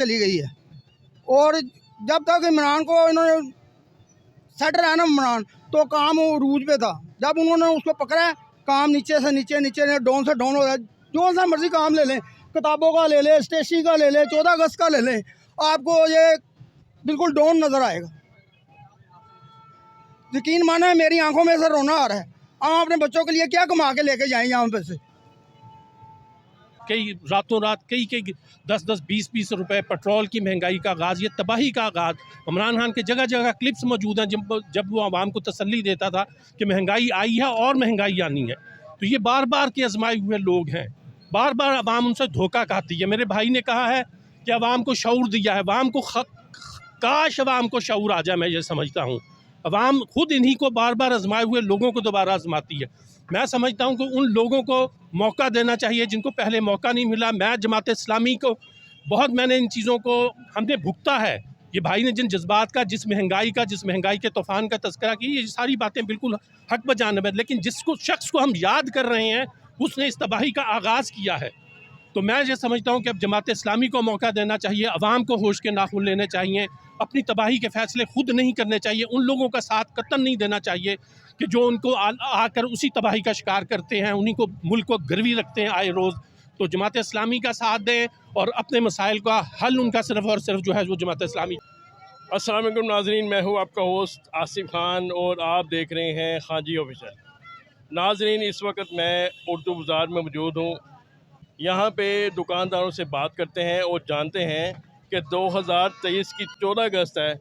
चली गई है। और जब तक इमरान को इन्होंने सेट रहा ना इमरान, तो काम उरूज पे था। जब उन्होंने उसको पकड़ा, काम नीचे से नीचे डाउन से डाउन हो गया। जो सा मर्जी काम ले लें, किताबों का ले लें, स्टेशनरी का ले लें, 14 अगस्त का ले लें, आपको ये बिल्कुल डाउन नज़र आएगा। यकीन माना मेरी आंखों में से रोना आ रहा है। हम अपने बच्चों के लिए क्या कमा के लेके जाएं यहाँ पे से। कई रातों रात कई 10-10, 20-20 रुपए पेट्रोल की महंगाई का आगाज़, ये तबाही का आगाज़। इमरान खान के जगह जगह क्लिप्स मौजूद हैं जब वो आवाम को तसल्ली देता था कि महंगाई आई है और महंगाई आनी है। तो ये बार बार के आजमाए हुए लोग हैं, बार बार आवाम उनसे धोखा खाती है। मेरे भाई ने कहा है कि आवाम को शऊर दिया है, आवाम को काश आवाम को शऊर आ जाए। मैं ये समझता हूँ अवाम खुद इन्हीं को बार बार आजमाए हुए लोगों को दोबारा आजमाती है। मैं समझता हूँ कि उन लोगों को मौका देना चाहिए जिनको पहले मौका नहीं मिला। मैं जमात इस्लामी को बहुत, मैंने इन चीज़ों को हमने भुगता है। ये भाई ने जिन जज्बात का, जिस महंगाई के तूफ़ान का तज़किरा की, ये सारी बातें बिल्कुल हक बजानिब है। लेकिन जिसको शख्स को हम याद कर रहे हैं उसने इस तबाही का आगाज़ किया है। तो मैं ये समझता हूँ कि अब जमात इस्लामी को मौका देना चाहिए, अवाम को होश के नाखून लेने चाहिए, अपनी तबाही के फ़ैसले खुद नहीं करने चाहिए, उन लोगों का साथ कतई नहीं देना चाहिए कि जो उनको आकर उसी तबाही का शिकार करते हैं, उन्हीं को मुल्क को गिरवी रखते हैं आए रोज़। तो जमात इस्लामी का साथ दें और अपने मसाइल का हल उनका सिर्फ़ और सिर्फ जो है वो जमात इस्लामी। अस्सलाम वालेकुम नाज़रीन, मैं हूँ आपका होस्ट आसिफ खान और आप देख रहे हैं खाजी ऑफिशियल। नाज़रीन, इस वक्त मैं उर्दू बाज़ार में मौजूद हूँ। यहाँ पे दुकानदारों से बात करते हैं और जानते हैं कि 2023 की 14 अगस्त है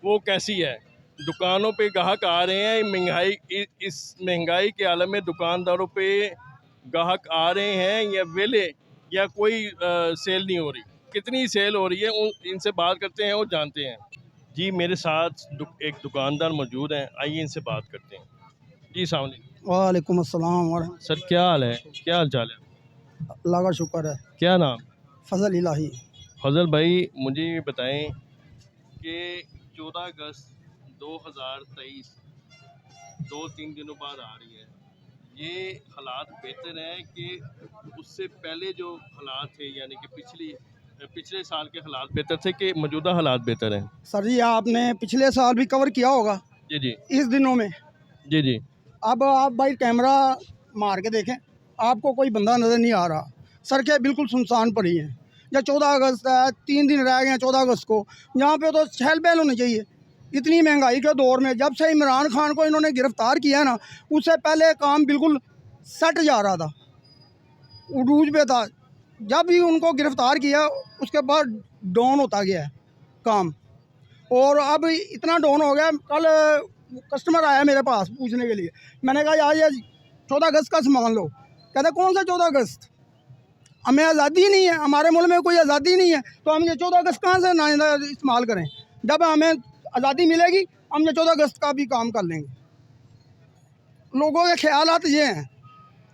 वो कैसी है। दुकानों पे ग्राहक आ रहे हैं, इस महंगाई के आलम में दुकानदारों पे ग्राहक आ रहे हैं या वेले, या कोई सेल नहीं हो रही, कितनी सेल हो रही है, इनसे बात करते हैं और जानते हैं। जी, मेरे साथ एक दुकानदार मौजूद हैं, आइए इनसे बात करते हैं। जी अस्सलाम वालेकुम। वालेकुम अस्सलाम। सर क्या हाल है, क्या हाल चाल है? अल्लाह का शुक्र है। क्या नाम? फजल इलाही। फजल भाई, मुझे ये बताएं कि 14 अगस्त 2023 2-3 दिनों बाद आ रही है, ये हालात बेहतर हैं कि उससे पहले जो हालात थे, यानी कि पिछले साल के हालात बेहतर थे कि मौजूदा हालात बेहतर हैं? सर जी, आपने पिछले साल भी कवर किया होगा जी जी इस दिनों में। जी जी। अब आप भाई कैमरा मार के देखें, आपको कोई बंदा नज़र नहीं आ रहा। सड़कें बिल्कुल सुनसान पड़ी हैं। या 14 अगस्त है, 3 दिन रह गए हैं 14 अगस्त को, यहाँ पे तो चहल पहल होनी चाहिए। इतनी महंगाई के दौर में जब से इमरान खान को इन्होंने गिरफ़्तार किया ना, उससे पहले काम बिल्कुल सट जा रहा था, उरूज पे था। जब भी उनको गिरफ़्तार किया उसके बाद डाउन होता गया है काम, और अब इतना डाउन हो गया। कल कस्टमर आया मेरे पास पूछने के लिए, मैंने कहा यार ये 14 अगस्त का सामान लो। कहते कौन सा 14 अगस्त, हमें आज़ादी नहीं है, हमारे मुल्क में कोई आज़ादी नहीं है, तो हम ये 14 अगस्त कहाँ से ना इस्तेमाल करें। जब हमें आज़ादी मिलेगी हम ये 14 अगस्त का भी काम कर लेंगे। लोगों के ख्यालात ये हैं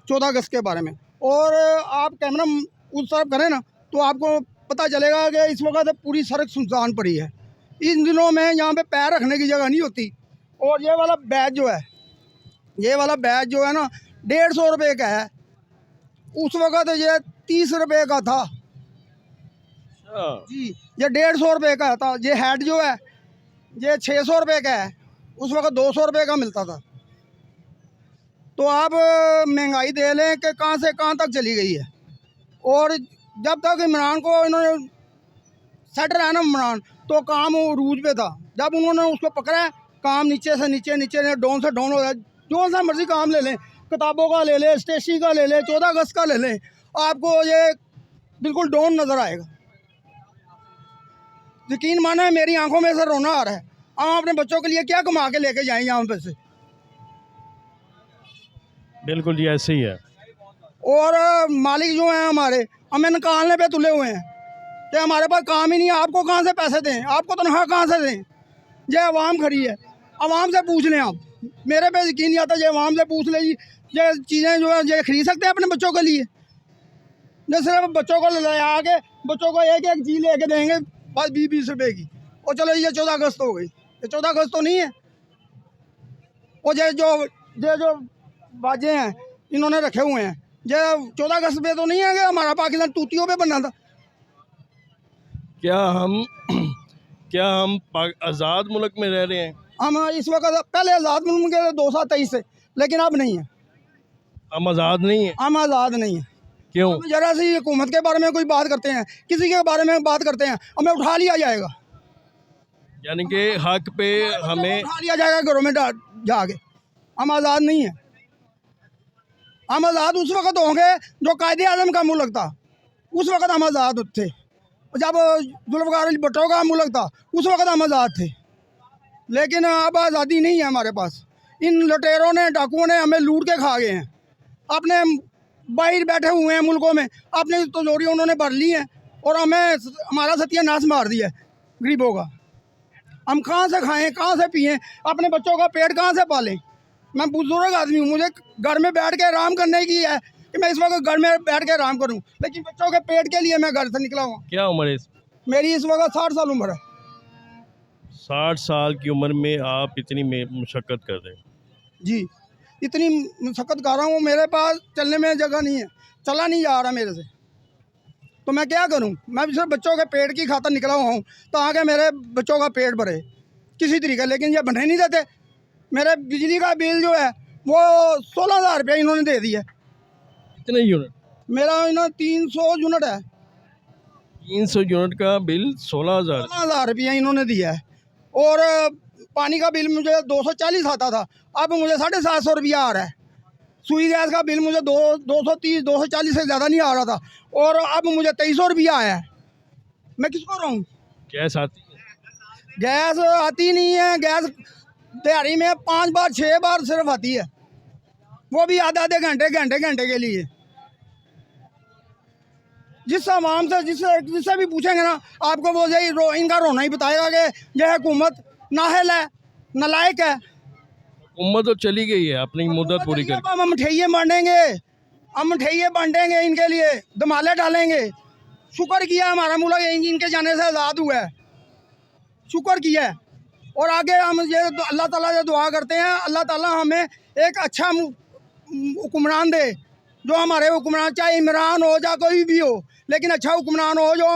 14 अगस्त के बारे में। और आप कैमरा उस तरफ करें ना तो आपको पता चलेगा कि इस वक्त पूरी सड़क सुनसान पड़ी है। इन दिनों में यहाँ पे पैर रखने की जगह नहीं होती। और ये वाला बैच जो है, ये वाला बैच जो है ना 150 रुपये का है, उस वक्त ये 30 रुपये का था जी। ये 150 रुपये का था। ये हैट जो है ये 600 रुपये का है, उस वक्त 200 रुपये का मिलता था। तो आप महंगाई दे लें कि कहाँ से कहाँ तक चली गई है। और जब तक इमरान को इन्होंने सेट रहा ना इमरान, तो काम उरूज पे था। जब उन्होंने उसको पकड़ा, काम नीचे से नीचे डाउन से डाउन हो गया। जो सा मर्जी काम ले लें, किताबों का ले लें, स्टेशनरी का ले लें, 14 अगस्त का ले लें, आपको ये बिल्कुल डाउन नज़र आएगा। यकीन माना मेरी आंखों में से रोना आ रहा है। हम अपने बच्चों के लिए क्या कमा के लेके जाएं यहाँ पे से। बिल्कुल जी, ऐसे ही है। और मालिक जो हैं हमारे, हमें निकालने पे तुले हुए हैं कि हमारे पास काम ही नहीं है, आपको कहाँ से पैसे दें, आपको तनख्वाह कहाँ से दें। ये अवाम खड़ी है, अवाम से पूछ लें आप। मेरे पे यकीन नहीं आता, ये अवाम से पूछ ले जी। ये चीज़ें जो है ये खरीद सकते हैं अपने बच्चों के लिए। जो सिर्फ बच्चों को ले आके बच्चों को एक एक चीज़ लेके देंगे बस 20-20 रुपये की। और चलो ये 14 अगस्त हो गई, ये 14 अगस्त तो नहीं है। और ये जो बाजे हैं इन्होंने रखे हुए हैं, ये 14 अगस्त पे तो नहीं है कि हमारा पाकिस्तान तूतियों पे बनना था। क्या हम आज़ाद मुल्क में रह रहे हैं? हम इस वक्त पहले आज़ाद मुल्क के 2023 से, लेकिन अब नहीं है, हम आज़ाद नहीं हैं। हम आज़ाद नहीं है। क्यों? अब जरा सी हुकूमत के बारे में कोई बात करते हैं, किसी के बारे में बात करते हैं, हमें उठा लिया जाएगा, यानी कि हक पे हमें उठा लिया जाएगा घरों में जाके। हम आज़ाद नहीं हैं। हम आज़ाद उस वक्त होंगे जो कायदे आज़म का मुल्क था, उस वक्त हम आज़ाद थे। जब जुल्फ़िकार अली भुट्टो का मुल्क था, उस वक्त हम आज़ाद थे। लेकिन अब आज़ादी नहीं है हमारे पास। इन लुटेरों ने, डाकुओं ने हमें लूट के खा गए हैं। अपने बाहर बैठे हुए हैं मुल्कों में, अपनी तिजोरी उन्होंने भर ली है और हमें हमारा सत्यानाश मार दिया है गरीबों का। हम कहाँ से खाएं, कहाँ से पिएं, अपने बच्चों का पेट कहाँ से पालें? मैं बुजुर्ग आदमी हूँ, मुझे घर में बैठ के आराम करने की है कि मैं इस वक्त घर में बैठ के आराम करूँ, लेकिन बच्चों के पेट के लिए मैं घर से निकला हूँ। क्या उम्र है? मेरी इस वक्त 60 साल उम्र है। 60 साल की उम्र में आप इतनी मशक्क़त कर रहे हैं? जी, इतनी मशक्क़त कर रहा हूँ, मेरे पास चलने में जगह नहीं है, चला नहीं जा रहा मेरे से, तो मैं क्या करूँ? मैं सिर्फ बच्चों के पेट की खातर निकला हुआ हूँ ताकि मेरे बच्चों का पेट भरे किसी तरीके, लेकिन ये बनने नहीं देते। मेरे बिजली का बिल जो है वो 16,000 रुपये इन्होंने दे दिया। कितने यूनिट? मेरा इन्होंने 300 यूनिट है, 300 यूनिट का बिल 16,000। 16,000 रुपया इन्होंने दिया है। और पानी का बिल मुझे 240 आता था, अब मुझे 750 रुपया आ रहा है। सुई गैस का बिल मुझे 230 240 से ज़्यादा नहीं आ रहा था, और अब मुझे 2300 रुपया आया है। मैं किसको रहूँ? गैस आती है? गैस आती नहीं है। गैस दिहाड़ी में 5 बार 6 बार सिर्फ आती है, वो भी आधे आधे घंटे के लिए। जिस आवाम से जिससे भी पूछेंगे ना, आपको वो यही इनका रोना ही बताएगा कि यह हुकूमत नाहल है, नालायक है। हुकूमत तो चली गई है अपनी मुद्दत पूरी कर। हम मिठाइये बांटेंगे, हम मिठाइये बांटेंगे, इनके लिए धमाले डालेंगे। शुक्र किया हमारा मुल्क इनके जाने से आज़ाद हुआ है, शुक्र किया है। और आगे हम ये अल्लाह ताला से दुआ करते हैं, अल्लाह ताला हमें एक अच्छा हुक्मरान दे, जो हमारे हुक्मरान, चाहे इमरान हो या कोई भी हो, लेकिन अच्छा हुक्मरान हो जो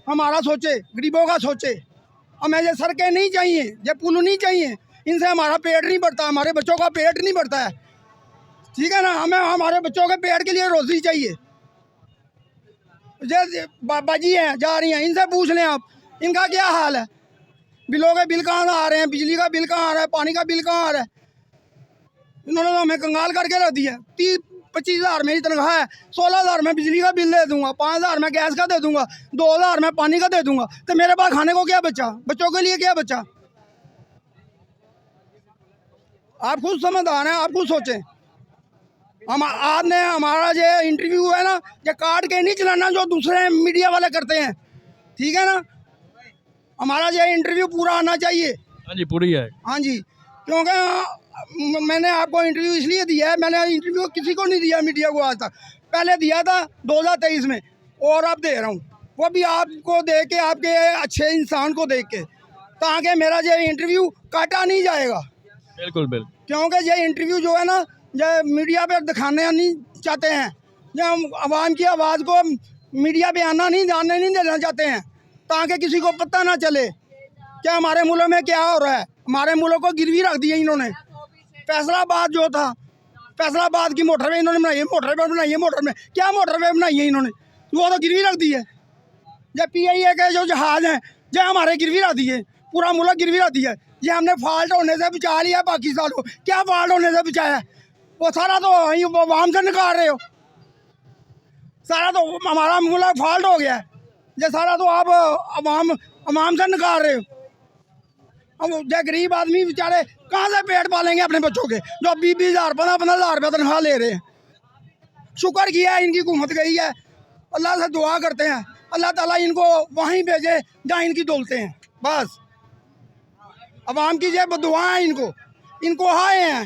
हमारा सोचे, गरीबों का सोचे। हमें ये सड़कें नहीं चाहिए, ये पुल नहीं चाहिए, इनसे हमारा पेट नहीं भरता, हमारे बच्चों का पेट नहीं भरता है, ठीक है ना। हमें हमारे बच्चों के पेट के लिए रोज़ी चाहिए। ये बाजी हैं, जा रही हैं, इनसे पूछ लें आप, इनका क्या हाल है? बिलों के बिल कहाँ आ रहे हैं, बिजली का बिल कहाँ आ रहा है, पानी का बिल कहाँ आ रहा है? इन्होंने तो हमें कंगाल करके रख दिया। 30-25 हज़ार मेरी तनख्वाह है, 16,000 मैं बिजली का बिल दे दूंगा, 5,000 मैं गैस का दे दूंगा, 2,000 मैं पानी का दे दूंगा, तो मेरे पास खाने को क्या बचा? बच्चों के लिए क्या बचा? आप खुद समझदार हैं, आप खुद सोचें। हम आपने हमारा ये इंटरव्यू है ना, ये काट के नहीं चलाना जो दूसरे मीडिया वाले करते हैं, ठीक है ना। हमारा ये इंटरव्यू पूरा आना चाहिए। हाँ जी, पूरी है। हाँ जी, क्योंकि मैंने आपको इंटरव्यू इसलिए दिया है, मैंने इंटरव्यू किसी को नहीं दिया मीडिया को आज तक। पहले दिया था 2023 में, और अब दे रहा हूँ, वो भी आपको दे के, आपके अच्छे इंसान को देख के, ताकि मेरा ये इंटरव्यू काटा नहीं जाएगा। बिल्कुल बिल्कुल। क्योंकि ये इंटरव्यू जो है ना, ये मीडिया पे दिखाने नहीं चाहते हैं, ये आवाम की आवाज़ को मीडिया पे आना नहीं, जानने नहीं देना चाहते हैं, ताकि किसी को पता ना चले कि हमारे मुल्क में क्या हो रहा है। हमारे मुल्क को गिरवी रख दिया इन्होंने। फैसलाबाद जो था, फैसलाबाद की मोटरवे इन्होंने बनाई है, मोटरवे बनाई है, मोटर में क्या मोटरवे बनाई है इन्होंने, वो तो गिरवी रख दी है। जब PIA के जो जहाज़ हैं, जो हमारे गिरवी रख दिए, पूरा मुल्क गिरवी रख दिया। ये हमने फॉल्ट होने से बचा लिया पाकिस्तान को। क्या फॉल्ट होने से बचाया? वो सारा तो आवाम से निकाल रहे हो, सारा तो हमारा मुल्क फॉल्ट हो गया है, ये सारा तो आप आवाम से निकाल रहे हो। अब जो गरीब आदमी बेचारे कहाँ से पेट पालेंगे अपने बच्चों के, जो 20-20 हज़ार 15-15 हज़ार रुपये तनख्वाह ले रहे हैं। शुक्र किया है इनकी हुकूमत गई है, अल्लाह से दुआ करते हैं अल्लाह ताला इनको वहीं भेजे जहाँ इनकी दौलतें हैं। बस अवाम की ये दुआएं हैं, इनको हाय हैं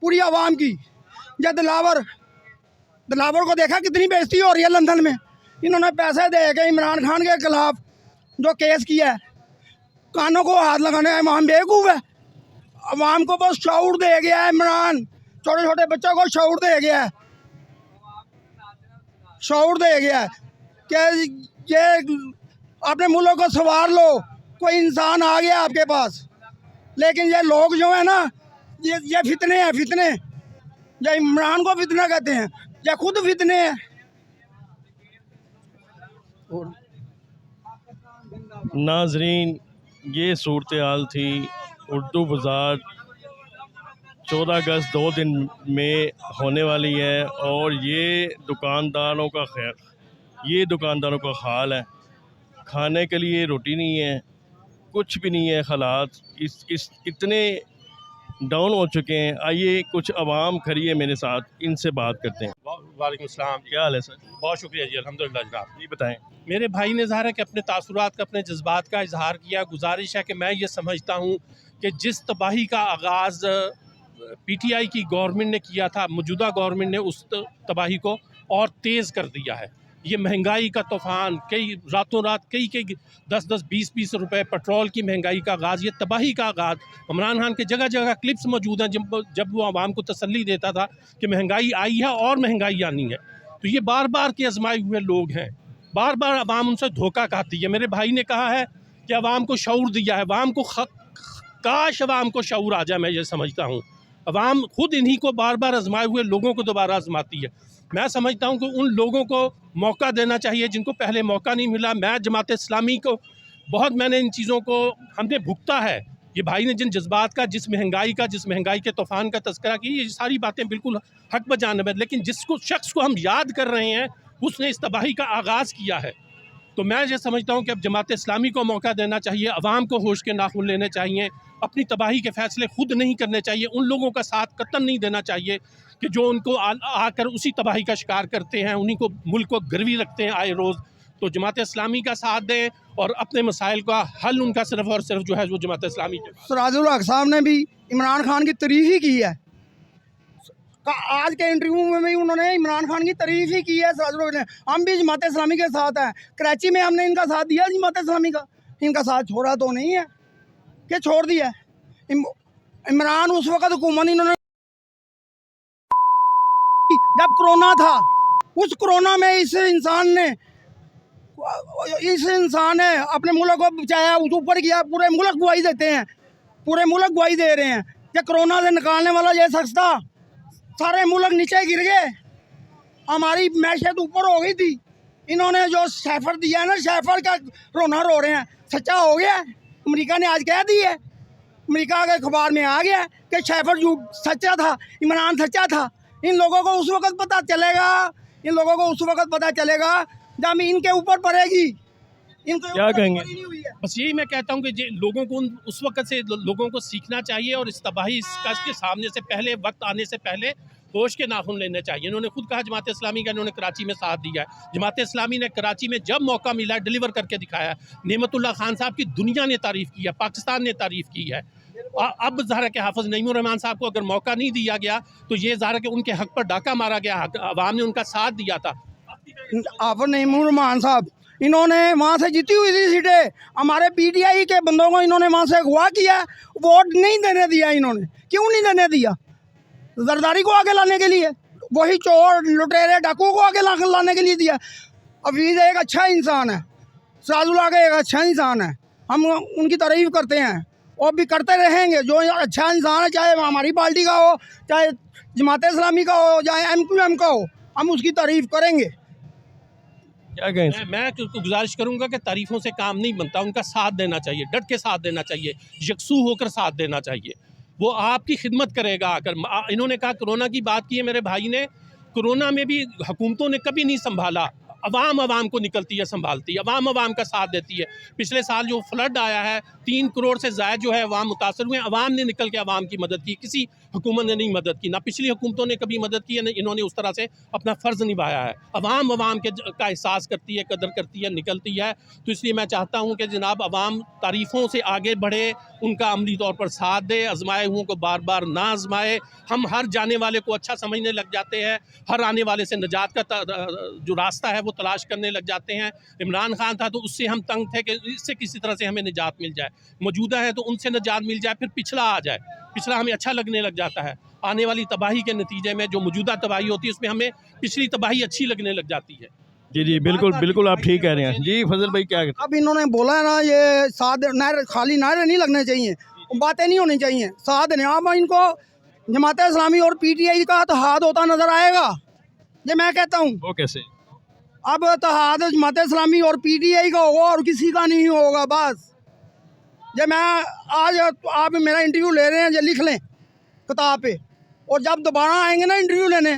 पूरी आवाम की। जब दिलावर को देखा कितनी बेइज्जती हो रही है लंदन में। इन्होंने पैसे दे के इमरान खान के खिलाफ जो केस किया है, कानों को हाथ लगाने इमाम बेवकूफ़ है। अवाम को बस शऊर दे गया है इमरान, छोटे छोटे बच्चों को शऊर दे गया है, शऊर दे गया है कि ये अपने मुल्क को संवार लो, कोई इंसान आ गया आपके पास। लेकिन ये लोग जो है ना, ये फितने हैं, फितने। ये इमरान को फितना कहते हैं, ये खुद फितने हैं। नाजरीन, ये सूरत हाल थी उर्दू बाज़ार 14 अगस्त 2 दिन में होने वाली है, और ये दुकानदारों का हाल है। खाने के लिए रोटी नहीं है, कुछ भी नहीं है। हालात इस इतने डाउन हो चुके हैं। आइए कुछ आवाम खड़ी है मेरे साथ, इनसे बात करते हैं। वालेकुम सलाम। क्या हाल है सर? बहुत शुक्रिया जी, अल्हम्दुलिल्लाह जनाब। जी बताएं। मेरे भाई ने ज़ाहिर है कि अपने तासुरात का, अपने जज्बात का इजहार किया। गुजारिश है कि मैं ये समझता हूँ कि जिस तबाही का आगाज़ PTI की गवर्नमेंट ने किया था, मौजूदा गवर्नमेंट ने उस तबाही को और तेज़ कर दिया है। ये महंगाई का तूफ़ान, कई रातों रात कई 10-10 20-20 रुपए पेट्रोल की महंगाई का आगाज़, ये तबाही का आगाज़। इमरान खान के जगह जगह क्लिप्स मौजूद हैं जब वो आवाम को तसल्ली देता था कि महंगाई आई है और महंगाई आनी है। तो ये बार बार के आजमाए हुए लोग हैं, बार बार अवाम उनसे धोखा खाती है। मेरे भाई ने कहा है कि अवाम को शऊर दिया है, अवाम को काश अवाम को शऊर आ जाए। मैं ये समझता हूँ अवाम खुद इन्हीं को बार बार आजमाए हुए लोगों को दोबारा आजमाती है। मैं समझता हूँ कि उन लोगों को मौका देना चाहिए जिनको पहले मौका नहीं मिला। मैं जमात इस्लामी को मैंने इन चीज़ों को हमने भुगता है। ये भाई ने जिन जज्बात का, जिस महंगाई के तूफ़ान का तज़किरा की, ये सारी बातें बिल्कुल हक बजानिब है। लेकिन जिसको शख्स को हम याद कर रहे हैं उसने इस तबाही का आगाज़ किया है। तो मैं ये समझता हूँ कि अब जमात इस्लामी को मौका देना चाहिए, अवाम को होश के नाखून लेने चाहिए, अपनी तबाही के फ़ैसले खुद नहीं करने चाहिए। उन लोगों का साथ कतई नहीं देना चाहिए कि जो उनको आकर उसी तबाही का शिकार करते हैं, उन्हीं को मुल्क को गिरवी रखते हैं आए रोज़। तो जमात इस्लामी का साथ दें और अपने मसाइल का हल उनका सिर्फ़ और सिर्फ जो है वो जमात इस्लामी के। सिराजुल हक साहब ने भी इमरान खान की तारीफ़ ही की है। आज के इंटरव्यू में भी उन्होंने इमरान खान की तारीफ़ ही की है। सिराजुल ने, हम भी जमात इस्लामी के साथ हैं। कराची में हमने इनका साथ दिया जमात इस्लामी का, इनका साथ छोड़ा तो नहीं है कि छोड़ दिया। इमरान उस वक़्त हुकूमत इन्होंने, जब कोरोना था, उस कोरोना में इस इंसान ने अपने मुल्क को बचाया, ऊपर किया। पूरे मुल्क गवाही देते हैं, पूरे मुल्क गवाही दे रहे हैं कि कोरोना से निकालने वाला ये शख्स था। सारे मुल्क नीचे गिर गए, हमारी मैशत ऊपर हो गई थी। इन्होंने जो शैफर दिया है ना, शैफर का रोना रो रहे हैं। सच्चा हो गया, अमेरिका ने आज कह दी है, अमेरिका के अखबार में आ गया कि शैफर जो सच्चा था, इमरान सच्चा था। इन लोगों को उस वक़्त पता चलेगा जब इनके ऊपर पड़ेगी। इनको क्या कहेंगे? बस यही मैं कहता हूँ कि लोगों को उस वक्त से लोगों को सीखना चाहिए और इस तबाही के सामने से पहले, वक्त आने से पहले होश के नाखून लेने चाहिए। इन्होंने खुद कहा जमात इस्लामी का, इन्होंने कराची में साथ दिया है। जमात इस्लामी ने कराची में जब मौका मिला डिलीवर करके दिखाया। नेमतुल्लाह खान साहब की दुनिया ने तारीफ़ की है, पाकिस्तान ने तारीफ़ की है। अब ज़ाहिर के हाफ़िज़ नईमुर रहमान साहब को अगर मौका नहीं दिया गया तो ये ज़ाहिर के उनके हक़ पर डाका मारा गया। अवाम ने उनका साथ दिया था। हाफ़िज़ नईमुर रहमान साहब, इन्होंने वहाँ से जीती हुई थी सीटें, हमारे PTI के बंदों को इन्होंने वहाँ से अगवा किया, वोट नहीं देने दिया। इन्होंने क्यों नहीं देने दिया? जरदारी को आगे लाने के लिए, वही चोर लुटेरे डाकुओं को आगे लाने के लिए दिया। हफीज़ एक अच्छा इंसान है, सिराजुल्लाह का एक अच्छा इंसान है, हम उनकी तारीफ़ करते हैं और भी करते रहेंगे। जो अच्छा इंसान है, चाहे हमारी पार्टी का हो, चाहे जमात इस्लामी का हो, चाहे MQM का हो, हम उसकी तारीफ़ करेंगे। क्या कहें? मैं गुजारिश करूंगा कि तारीफ़ों से काम नहीं बनता, उनका साथ देना चाहिए, डट के साथ देना चाहिए, यकसू होकर साथ देना चाहिए। वो आपकी खिदमत करेगा आकर। इन्होंने कहा कोरोना की बात की है मेरे भाई ने, कोरोना में भी हुकूमतों ने कभी नहीं संभाला, अवाम को निकलती है, संभालती है, अवाम का साथ देती है। पिछले साल जो फ्लड आया है, 3 करोड़ से ज़ायद जो है अवाम मुतासर हुए, अवाम ने निकल के अवाम की मदद की, किसी हुकूमत ने नहीं मदद की, ना पिछली हुकूमतों ने कभी मदद की है, इन्होंने उस तरह से अपना फ़र्ज़ निभाया है। अवाम का एहसास करती है, कदर करती है, निकलती है। तो इसलिए मैं चाहता हूँ कि जनाब अवाम तारीफ़ों से आगे बढ़े, उनका अमली तौर पर साथ दे, आजमाए हुओं को बार बार ना आजमाए। हम हर जाने वाले को अच्छा समझने लग जाते हैं, हर आने वाले से निजात का जो रास्ता है वो तलाश करने लग जाते हैं। इमरान खान था तो उससे हम तंग थे कि इससे किसी तरह से हमें निजात मिल जाए, मौजूदा है तो उनसे निजात मिल जाए, फिर पिछला आ जाए, पिछला हमें अच्छा लगने लग जाता है। आने वाली तबाही के नतीजे में जो मौजूदा तबाही होती है उसमें हमें पिछली तबाही अच्छी लगने लग जाती है। जी जी बिल्कुल बिल्कुल आप ठीक कह रहे हैं जी। फजल भाई क्या कहते अब इन्होंने बोला है ना, ये 7 दिन नारे, खाली नारे नहीं लगने चाहिए, बातें नहीं होनी चाहिए। 7 दिन अब इनको जमात इस्लामी और पीटीआई का इत्तेहाद होता नजर आएगा, ये मैं कहता हूँ। वो कैसे? अब इत्तेहाद जमात इस्लामी और पीटीआई का होगा और किसी का नहीं होगा। बस ये मैं आज आप मेरा इंटरव्यू ले रहे हैं, ये लिख लें किताब पे, और जब दोबारा आएंगे ना इंटरव्यू लेने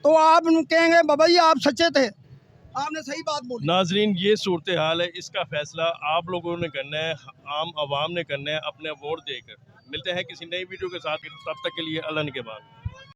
तो आप कहेंगे बाबा जी आप सच्चे थे, आपने सही बात बोली। नाजरीन ये सूरत हाल है, इसका फैसला आप लोगों ने करना है, आम आवाम ने करना है अपने वोट देकर। मिलते हैं किसी नई वीडियो के साथ, तब तक के लिए अल्लाह के बाद।